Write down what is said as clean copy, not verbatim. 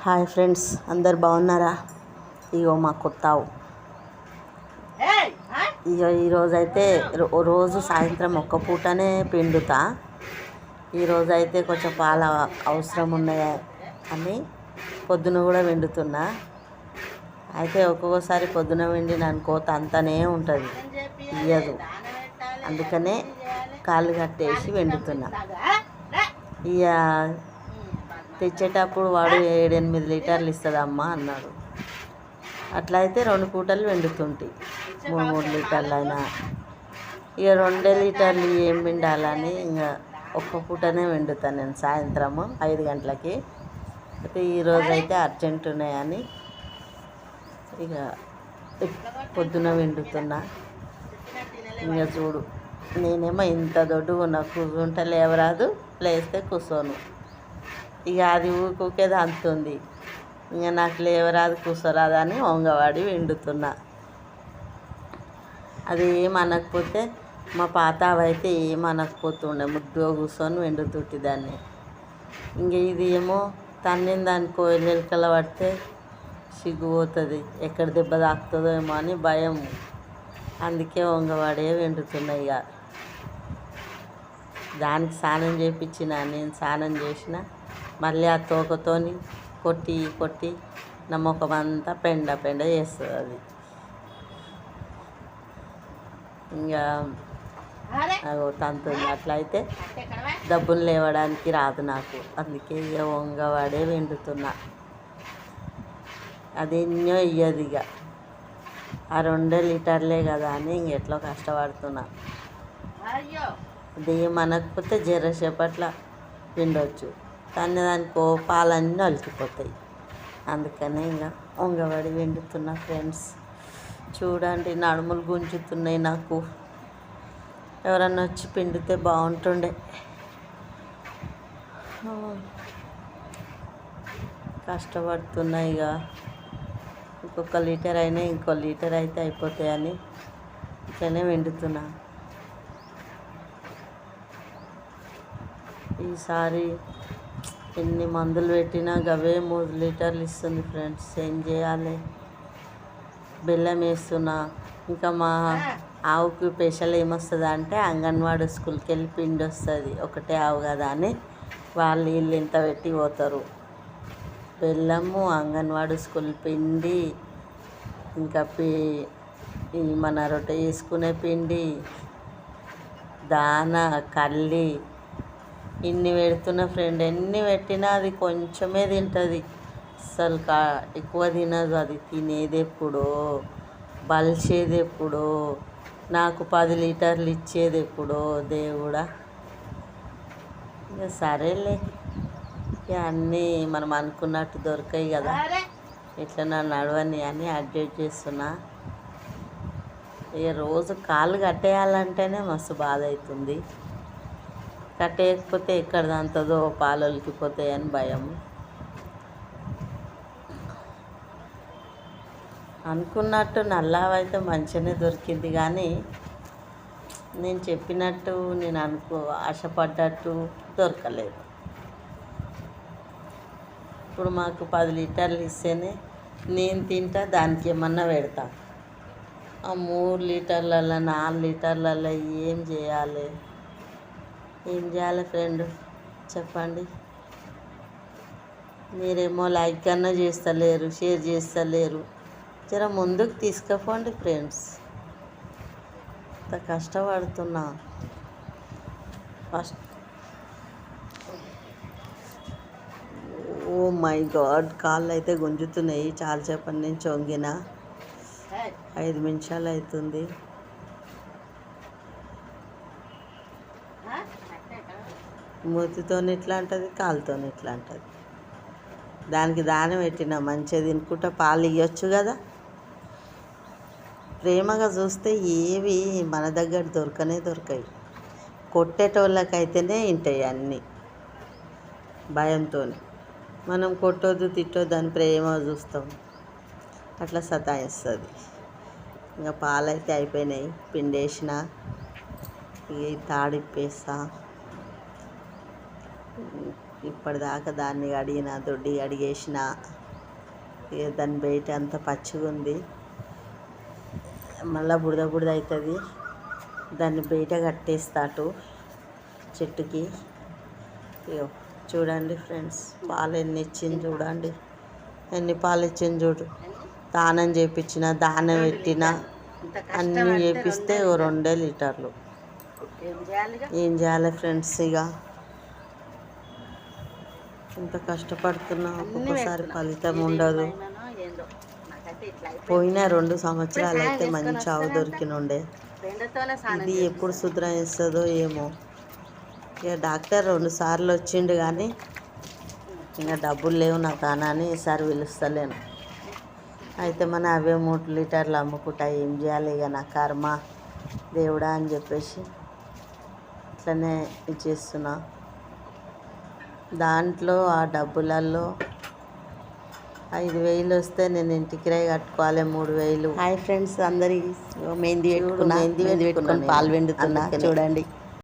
Hi friends, అందరు బాగున్నారా? ఇగో మా కొత్తావు. ఇక ఈరోజైతే రోజు సాయంత్రం ఒక్క పూటనే పిండుతా. ఈరోజైతే కొంచెం పాల అవసరం ఉన్నాయి అని పొద్దున కూడా పిండుతున్నా. అయితే ఒక్కొక్కసారి పొద్దున పిండిన కోత అంతనే ఉంటుంది, ఇయ్యదు. అందుకనే కాళ్ళు కట్టేసి పిండుతున్నా. ఇక తెచ్చేటప్పుడు వాడు 7-8 లీటర్లు ఇస్తుందమ్మా అన్నాడు. అట్లా అయితే 2 పూటలు పిండుతుంటే 3 లీటర్లు అయినా. ఇక 2 లీటర్లు ఏం పిండాలని ఇంకా ఒక్క పూటనే పిండుతాను నేను, సాయంత్రము 5 గంటలకి. అయితే ఈరోజైతే అర్జెంట్ ఉన్నాయని ఇక పొద్దున పిండుతున్నా. ఇక చూడు, నేనేమో ఇంత దొడ్డుగా ఉన్నా, కూర్చుంటే లేవరాదు, లేస్తే కూర్చోను. ఇక అది ఊరికే అంతుంది. ఇక నాకు లేవరాదు, కూర్చోరాదు అని వంగవాడి పిండుతున్నా. అది ఏమనకపోతే మా పాత అయితే ఏమనకపోతుండే, ముద్దుగా కూర్చొని పిండుతుంటి దాన్ని. ఇంక ఇది ఏమో తన్నిందనుకో, ఎలుకల పడితే సిగ్గుపోతుంది, ఎక్కడ దెబ్బ తాకుతుందో ఏమో అని భయం. అందుకే వంగవాడే పిండుతున్నా. ఇక దానికి స్నానం చేయించిన, నేను స్నానం చేసిన, మళ్ళీ ఆ తోకతోని కొట్టి కొట్టి నా ముఖం అంతా పెండ పెండ చేస్తుంది అది. ఇంకా తంతుంది. అట్లయితే డబ్బులు లేవడానికి రాదు నాకు. అందుకే ఇక వంగవాడే పిండుతున్నా. అది ఎన్నో ఇయ్యదు. ఇక ఆ 2 లీటర్లే కదా అని ఇంకెట్లో కష్టపడుతున్నా. అది మనకపోతే జరసేపట్ల పిండవచ్చు, కానీ దానికో పాలన్నీ ఒలికిపోతాయి. అందుకనే ఇంకా వంగవాడి పిండుతున్నా. ఫ్రెండ్స్ చూడండి, నడుములు గుంజుతున్నాయి నాకు. ఎవరన్నా వచ్చి పిండితే బాగుంటుండే. కష్టపడుతున్నా. ఇక ఇంకొక లీటర్ అయినా ఇంకో లీటర్ అయితే అయిపోతాయని ఇట్లనే పిండుతున్నా. ఈసారి ఎన్ని మందులు పెట్టినా గవే 3 లీటర్లు ఇస్తుంది ఫ్రెండ్స్. ఏం చేయాలి? బెల్లం వేస్తున్నా. ఇంకా మా ఆవుకి స్పెషల్ ఏమొస్తుంది అంటే, అంగన్వాడీ స్కూల్కి వెళ్ళి పిండి వస్తుంది. ఒకటే ఆవు కదా అని వాళ్ళు వీళ్ళు ఇంత పెట్టి పోతారు. బెల్లము, అంగన్వాడీ స్కూల్ పిండి, ఇంకా ఈ మన రొట్టె చేసుకునే పిండి, దానా, కల్లి, ఇన్ని పెడుతున్నా ఫ్రెండ్. ఎన్ని పెట్టినా అది కొంచెమే తింటుంది. అసలు ఎక్కువ తినదు. అది తినేది ఎప్పుడో, బలిసేది ఎప్పుడో, నాకు 10 లీటర్లు ఇచ్చేది ఎప్పుడో దేవుడా. ఇక సరేలే, ఇక అన్నీ మనం అనుకున్నట్టు దొరకాయి కదా, ఇట్లా నా నడవని అని అడ్జస్ట్ చేస్తున్నా. ఇక రోజు కాళ్ళు కట్టేయాలంటేనే మస్తు బాధ అవుతుంది. కట్టేయకపోతే ఎక్కడ దంతదో, పాలు ఒలికిపోతాయని భయం. అనుకున్నట్టు నల్లావైతే మంచిగానే దొరికింది, కానీ నేను చెప్పినట్టు, నేను ఆశపడ్డట్టు దొరకలేదు. ఇప్పుడు మాకు 10 లీటర్లు ఇస్తేనే నేను తింటా, దానికి ఏమన్నా పెడతా. ఆ 3 లీటర్లలో 4 లీటర్లలో ఏం చేయాలి? ఏం చేయాలి ఫ్రెండ్ చెప్పండి? మీరేమో లైక్ అన్నా చేస్తలేరు, షేర్ చేస్తలేరు. జర ముందుకు తీసుకుపోండి ఫ్రెండ్స్. ఇంత కష్టపడుతున్నా. ఫస్ట్ ఓ మై గాడ్, కాళ్ళు అయితే గుంజుతున్నాయి. చాలాసేపటి నుంచి వంగిన, 5 నిమిషాలు అవుతుంది. మూతితో ఇట్లా అంటుంది, కాలుతో ఇట్లా అంటుంది. దానికి దానం పెట్టిన, మంచిగా తినుకుంటా పాలు ఇవ్వచ్చు కదా. ప్రేమగా చూస్తే ఏవి మన దగ్గర దొరకయి. కొట్టేటోళ్ళకైతేనే ఉంటాయి అన్నీ. భయంతో మనం కొట్టొద్దు, తిట్టొద్దు అని ప్రేమగా చూస్తాం, అట్లా సతాయిస్తుంది. ఇంకా పాలైతే అయిపోయినాయి, పిండేసిన. ఈ తాడిప్పేస్తా. ఇప్పటిదాకా దాన్ని అడిగిన దొడ్డి అడిగేసిన, ఇక దాని బయట అంత పచ్చిగా ఉంది, మళ్ళీ బురద బురద అవుతుంది. దాన్ని బయట కట్టేస్తాటు చెట్టుకి. ఇగో చూడండి ఫ్రెండ్స్, పాలు ఎన్ని ఇచ్చింది చూడండి, ఎన్ని పాలు ఇచ్చింది చూడు. దానం చేయించిన, దానం పెట్టిన, అన్నీ చేపిస్తే 2 లీటర్లు. ఏం చేయాలి ఫ్రెండ్స్, ఇక ఇంత కష్టపడుతున్నా ఒక్కొక్కసారి ఫలితం ఉండదు. పోయిన 2 సంవత్సరాలు అయితే మంచి ఆవు దొరికినుండే, ఇది ఎప్పుడు సుధరిస్తుందో ఏమో. ఇక డాక్టర్ 2 సార్లు వచ్చిండు కానీ ఇంకా డబ్బులు లేవు నా కానని ఈసారి పిలుస్తలేను. అయితే మన అవే 3 లీటర్లు అమ్ముకుంటా, ఏం చేయాలి ఇక నా కర్మ దేవుడా అని చెప్పేసి ఇట్లనే ఇచ్చేస్తున్నా. దాంట్లో ఆ డబ్బులలో 5,000 వస్తే నేను ఇంటికి కిరాయి కట్టుకోవాలి 3,000. హాయ్ ఫ్రెండ్స్, అందరి మెహందీ పెట్టుకుని పాలు వెండుతున్నా చూడండి.